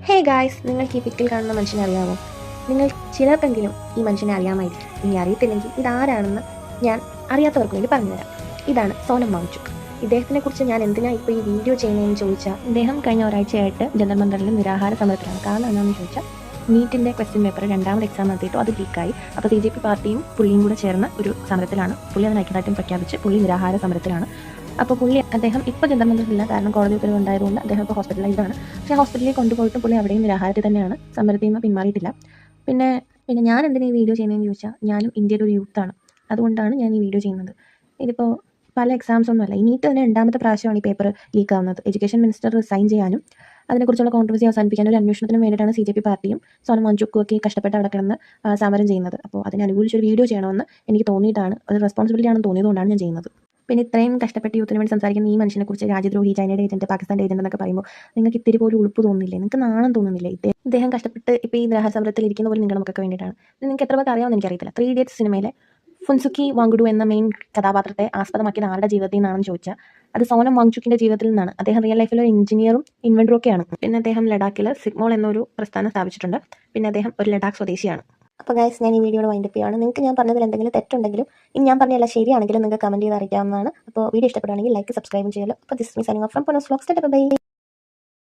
Hey guys, നിങ്ങൾക്ക് ഈ പിക്കിൽ കാണുന്ന മനുഷ്യനെ അറിയാമോ? നിങ്ങൾ ചിലർക്കെങ്കിലും ഈ മനുഷ്യനെ അറിയാമായിരിക്കും. ഇനി അറിയത്തില്ലെങ്കിൽ ഇതാരാണെന്ന് ഞാൻ അറിയാത്തവർക്ക് വേണ്ടി പറഞ്ഞുതരാം. ഇതാണ് സോനം വാങ്ചുക്. ഇദ്ദേഹത്തിനെ കുറിച്ച് ഞാൻ എന്തിനാ ഇപ്പോൾ ഈ വീഡിയോ ചെയ്യുന്നതെന്ന് ചോദിച്ചാൽ, ഇദ്ദേഹം കഴിഞ്ഞ ഒരാഴ്ചയായിട്ട് ജന്തർ മന്ദറിൽ നിരാഹാര സമരത്തിലാണ്. കാരണം എന്താണെന്ന് ചോദിച്ചാൽ, നീറ്റിൻ്റെ ക്വസ്റ്റ്യൻ പേപ്പർ രണ്ടാമത് എക്സാം നടത്തിയിട്ടു അത് ലീക്കായി. അപ്പോൾ BJP പാർട്ടിയും പുള്ളിയും കൂടെ ചേർന്ന ഒരു സമരത്തിലാണ്. പുള്ളി അതിന് ഐക്യദാർഢ്യം പ്രഖ്യാപിച്ച് പുള്ളി നിരാഹാര സമരത്തിലാണ്. അപ്പോൾ അദ്ദേഹം ഇപ്പോൾ ജന്തർ മന്ദറിലില്ല, കാരണം കോടതി ഉത്തരവ് ഉണ്ടായതുകൊണ്ട് അദ്ദേഹം ഇപ്പോൾ ഹോസ്പിറ്റലൈസ്ഡാണ്. പക്ഷേ ഹോസ്പിറ്റലിൽ കൊണ്ടുപോയിട്ട് പുള്ളി അവിടെയും നിരാഹാരത്തിൽ തന്നെയാണ്, സമരത്തിൽ നിന്ന് പിന്മാറിയിട്ടില്ല. പിന്നെ ഞാൻ എന്തിനാ ഈ വീഡിയോ ചെയ്യുന്നതെന്ന് ചോദിച്ചാൽ, ഞാനും ഇന്ത്യയുടെ ഒരു യൂത്താണ്. അതുകൊണ്ടാണ് ഞാൻ ഈ വീഡിയോ ചെയ്യുന്നത്. ഇതിപ്പോൾ പല എക്സാംസ് ഒന്നുമല്ല, ഈ നീറ്റ് തന്നെ രണ്ടാമത്തെ പ്രാവശ്യമാണ് ഈ പേപ്പർ ലീക്കാവുന്നത്. എഡ്യൂക്കേഷൻ മിനിസ്റ്റർ റിസൈൻ ചെയ്യാനും അതിനെക്കുറിച്ചുള്ള കോൺട്രവേഴ്സി അവസാനിപ്പിക്കാൻ ഒരു അന്വേഷണത്തിന് വേണ്ടിയിട്ടാണ് CJP പാർട്ടിയും സോനം വാങ്ചുക്കും ഒക്കെ കഷ്ടപ്പെട്ട് അവിടെ കിടന്ന് സമരം ചെയ്യുന്നത്. അപ്പോൾ അതിനെ അനുകൂലിച്ചൊരു വീഡിയോ ചെയ്യണമെന്ന് എനിക്ക് തോന്നിയിട്ടാണ്, ഒരു റെസ്പോൺസിബിലിറ്റി ആണെന്ന് തോന്നിയതുകൊണ്ടാണ് ഞാൻ ചെയ്യുന്നത്. പിന്നെ ഇത്രയും കഷ്ടപ്പെട്ട് യൂത്തിന് വേണ്ടി സംസാരിക്കുന്ന ഈ മനുഷ്യനെക്കുറിച്ച് രാജ്യദ്രോഹി, ചൈനയുടെ ഏജന്റ്, പാകിസ്ഥാൻ്റെ ഏജന്റ് എന്നൊക്കെ പറയുമ്പോൾ നിങ്ങൾക്ക് ഇത്തിരി പോലും ഉളുപ്പ് തോന്നുന്നില്ലേ? നിങ്ങൾക്ക് നാണം തോന്നുന്നില്ലേ? ഇദ്ദേഹം കഷ്ടപ്പെട്ട് ഇപ്പോൾ ഈ നിരാഹാര സമരത്തിൽ ഇരിക്കുന്ന പോലും നിങ്ങളുടെ മക്കൾക്ക് വേണ്ടിയിട്ടാണ്. നിങ്ങൾക്ക് എത്ര പേർക്ക് അറിയാമെന്ന് എനിക്കറിയത്തില്ല. 3 Idiots സിനിമയിലെ ഫുൻസുക്കി വാങ്കുഡു എന്ന മെയിൻ കഥാപാത്രത്തെ ആസ്പദമാക്കിയത് ആരുടെ ജീവിതത്തിൽ നിന്നാണെന്ന് ചോദിച്ചാൽ, അത് സോനം വാങ്ചുക്കിൻ്റെ ജീവിതത്തിൽ നിന്നാണ്. അദ്ദേഹം റിയൽ ലൈഫിൽ ഒരു എഞ്ചിനീയറും ഇൻവെൻറ്ററും ഒക്കെയാണ്. പിന്നെ അദ്ദേഹം ലഡാക്കിൽ സിഗ്മോൾ എന്നൊരു പ്രസ്ഥാനം സ്ഥാപിച്ചിട്ടുണ്ട്. പിന്നെ അദ്ദേഹം ഒരു ലഡാക്ക് സ്വദേശിയാണ്. അപ്പോൾ ഗൈസ്, ഞാൻ ഈ വീഡിയോയുടെ വൈൻഡപ്പ് ചെയ്യുകയാണ്. നിങ്ങൾക്ക് ഞാൻ പറഞ്ഞതിൽ എന്തെങ്കിലും തെറ്റുണ്ടെങ്കിലും, ഇനി ഞാൻ പറഞ്ഞതെല്ലാം ശരിയാണെങ്കിലും നിങ്ങൾക്ക് കമൻറ്റ് ചെയ്ത് അറിയിക്കാവുന്നതാണ്. അപ്പോൾ വീഡിയോ ഇഷ്ടപ്പെടുകയാണെങ്കിൽ ലൈക്ക്, സബ്സ്ക്രൈബും ചെയ്യാമല്ലോ. അപ്പോൾ this me signing off from Ponnos vlogs. By.